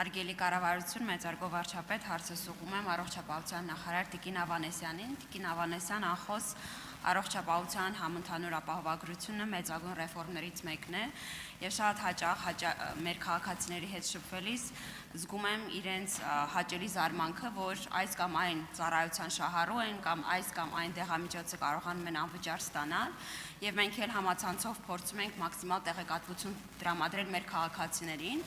Հարգելի կառավարություն, մեծարգո վարչապետ, հարցս ուղղում եմ առողջապահության նախարար Տիկին Ավանեսյանին։ Տիկին Ավանեսյան, անխոս առողջապահության համընդհանուր ապահովագրությունը մեծագույն ռեֆորմներից մեկն է, եւ շատ հաճախ մեր քաղաքացիների հետ շփվելիս զգում եմ իրենց հաճելի զարմանքը, որ այս կամ այն ծառայության շահառու են կամ այս կամ այն դեղամիջոցը կարողանում են անվճար ստանալ, եւ մենք էլ համացանցով փորձում ենք մաքսիմալ տեղեկատվություն տրամադրել մեր քաղաքացիներին։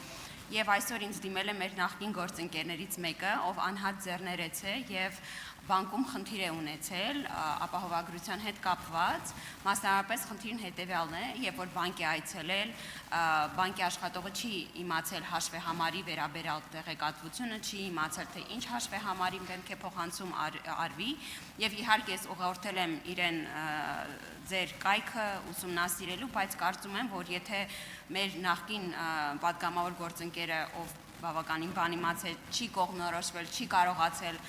Եվ այսօր ինձ դիմել է մեր նախկին գործընկերներից մեկը, ով անհատ ձեռներեց է եւ բանկում խնդիր է ունեցել ապահովագրության հետ կապված, մասնավորապես խնդիրն հետեւյալն է, երբ որ բանկ է այցելել, բանկի աշխատողը չի իմացել հաշվեհամարի վերաբերյալ տեղեկատվությունը, չի իմացել թե ինչ հաշվեհամարի պետք է փոխանցում արվի, եւ իհարկե ես ուղղորդել եմ իրեն ձեր կայքը ուսումնասիրելու, բայց կարծում եմ, որ եթե մեր նախկին պատգամավոր գործընկերը, ով բավականին բանիմաց է, չի կողմնորոշվել, չի կարողացել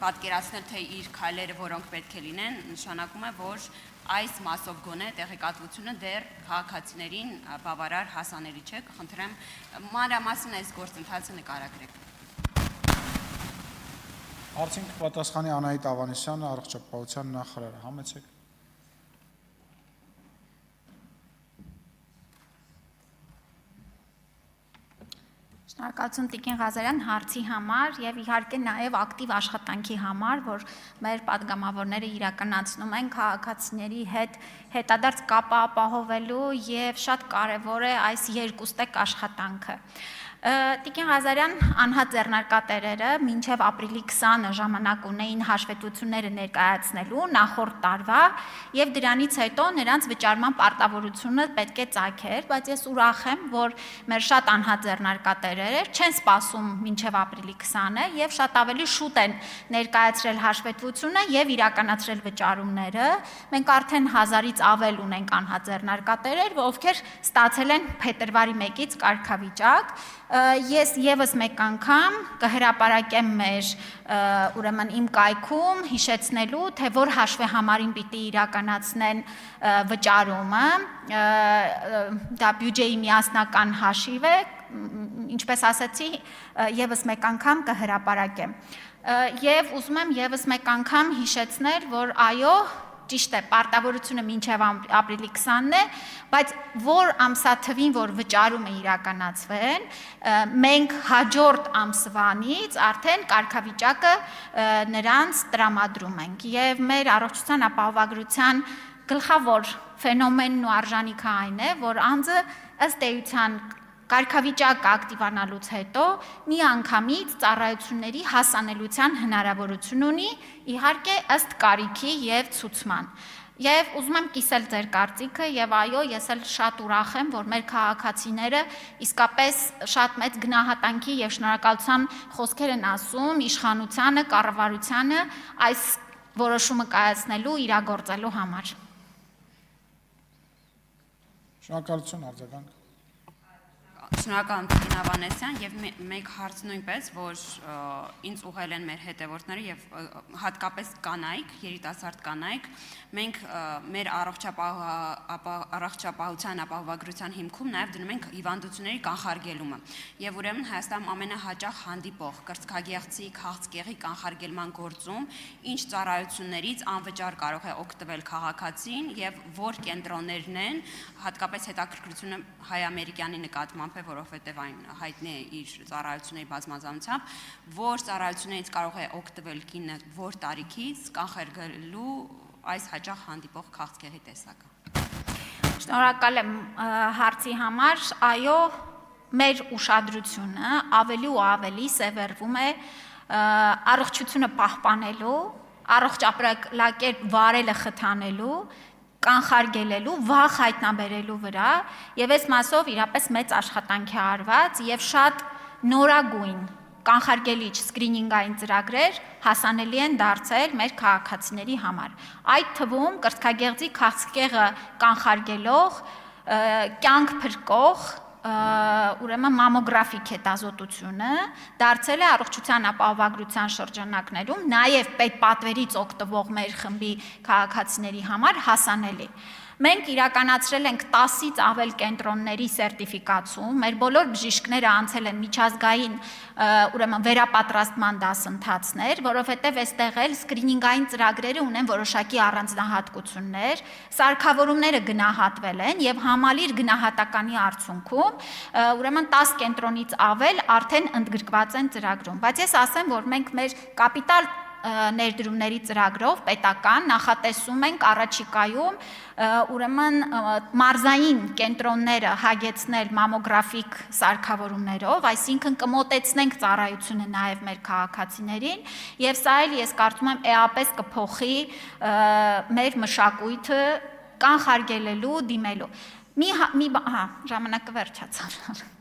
պատկերացնել, թե իր քայլերը որոնք պետք է լինեն, նշանակում է, որ այս մասով գոնե տեղեկատվությունը դեռ քաղաքացիներին բավարար հասանելի չէ, կխնդրեմ մանրամասն այս գործընթացը նկարագրեք։ Հարցին կպատասխանի Անահիտ Ավանեսյանը, առողջապահության նախարարը, համեցեք։ Շնորհակալություն Տիկին Ղազարյան հարցի համար եւ իհարկե նաեւ ակտիվ աշխատանքի համար, որ մեր падգամավորները իրականացնում են քաղաքացիների հետ հետադարձ կապ ապահովելու եւ շատ կարեւոր է այս երկուստեք աշխատանքը։ Տիկին Ղազարյան անհատ ձեռնարկատերերը մինչև ապրիլի 20-ը ժամանակ ունեին հաշվետվությունները ներկայացնելու նախորդ տարվա եւ դրանից հետո նրանց վճարման պարտավորությունը պետք է ծագեր, բայց ես ուրախ եմ, որ մեր շատ անհատ ձեռնարկատերերը չեն սպասում մինչև ապրիլի 20-ը եւ շատ ավելի շուտ են ներկայացրել հաշվետվությունը եւ իրականացրել վճարումները։ Մենք արդեն 1000-ից ավել ունենք անհատ ձեռնարկատերեր, ովքեր ստացել են փետրվարի 1-ից կարգավիճակ։ Ես եւս մեկ անգամ կհրապարակեմ մեր ուրեմն իմ կայքում հիշեցնելու, թե որ հաշվեհամարին պիտի իրականացնեն վճարումը, դա բյուջեի միասնական հաշիվ է, ինչպես ասացի, եւս մեկ անգամ կհրապարակեմ։ Եվ ուզում եմ եւս մեկ անգամ հիշեցնել, որ այո, ճիշտ է, պարտավորությունը մինչև ապրիլի 20-ն է, բայց որ ամսաթվին, որ վճարումը իրականացվեն, մենք հաջորդ ամսվանից արդեն կարգավիճակը նրանց տրամադրում ենք եւ մեր առողջության ապահովագրության գլխավոր ֆենոմենն ու արժանիքը այն է, որ անձը ըստ էության կարգավիճակը ակտիվանալուց հետո միանգամից ծառայությունների հասանելիության հնարավորություն ունի, իհարկե ըստ կարիքի եւ ցուցման։ Եվ ուզում եմ կիսել ձեր կարծիքը եւ այո, ես էլ շատ ուրախ եմ, որ մեր քաղաքացիները իսկապես շատ մեծ գնահատանքի եւ շնորհակալության խոսքեր են ասում իշխանությանը, կառավարությանը այս որոշումը կայացնելու, իրագործելու համար։ Շնորհակալություն, արձագանք։ Շնորհակալ Տիկին Ավանեսյան եւ մեկ հարց նույնպես, որ ինձ ուղղել են մեր հետևորդները եւ հատկապես կանայք, երիտասարդ կանայք, մենք մեր առողջապահության ապահովագրության հիմքում նաեւ դնում ենք հիվանդությունների կանխարգելումը եւ ուրեմն Հայաստանում ամենահաճախ հանդիպող կրծքագեղձի, քաղցկեղի կանխարգելման գործում ինչ ծառայություններից անվճար կարող է օգտվել քաղաքացին եւ որ կենտրոններն են, հատկապես հետաքրքրությունը հայ-ամերիկյանի նկատմամբ որովհետև այն հայտնի է իր ծառայությունների բազմազանությամբ, որ ծառայություններից կարող է օգտվել կինը որ տարիքից կանխարգելելու այս հաճախ հանդիպող քաղցկեղի տեսակը։ Շնորհակալ եմ հարցի համար, այո, մեր ուշադրությունը ավելի ու ավելի սևեռվում է առողջությունը պահպանելու, առողջ ապրելակերպ վարելը խթանելու, կանխարգելելու, վախ հայտնաբերելու վրա եւ այս մասով իրապես մեծ աշխատանք է արված եւ շատ նորագույն կանխարգելիչ սկրինինգային ծրագրեր հասանելի են դարձել մեր քաղաքացիների համար։ Այդ թվում կրծքագեղձի քաղցկեղը կանխարգելող, կյանք փրկող ուրեմն մամոգրաֆիկ հետազոտությունը դարձել է առողջության ապահովագրության շրջանակներում նաև պետպատվերից օգտվող մեր խմբի քաղաքացիների համար հասանելի։ Մենք իրականացրել ենք 10-ից ավել կենտրոնների սերտիֆիկացում, մեր բոլոր բժիշկները անցել են միջազգային ուրեմն վերապատրաստման դասընթացներ, որովհետև այստեղ էլ սկրինինգային ծրագրերը ունեն որոշակի առանձնահատկություններ, սարքավորումները գնահատվել են եւ համալիր գնահատականի արդյունքում ուրեմն 10 կենտրոնից ավել արդեն ընդգրկված են ծրագրում, բայց ես ասեմ, որ մենք մեր կապիտալ ներդրումների ծրագրով պետական նախատեսում ենք առաջիկայում ուրեմն մարզային կենտրոնները հագեցնել մամոգրաֆիկ սարքավորումներով, այսինքն կմոտեցնենք ծառայությունը նաև մեր քաղաքացիներին եւ սա էլ ես կարծում եմ էապես կփոխի մեր մշակույթը կանխարգելելու, դիմելու։ Ժամանակը վերջացավ։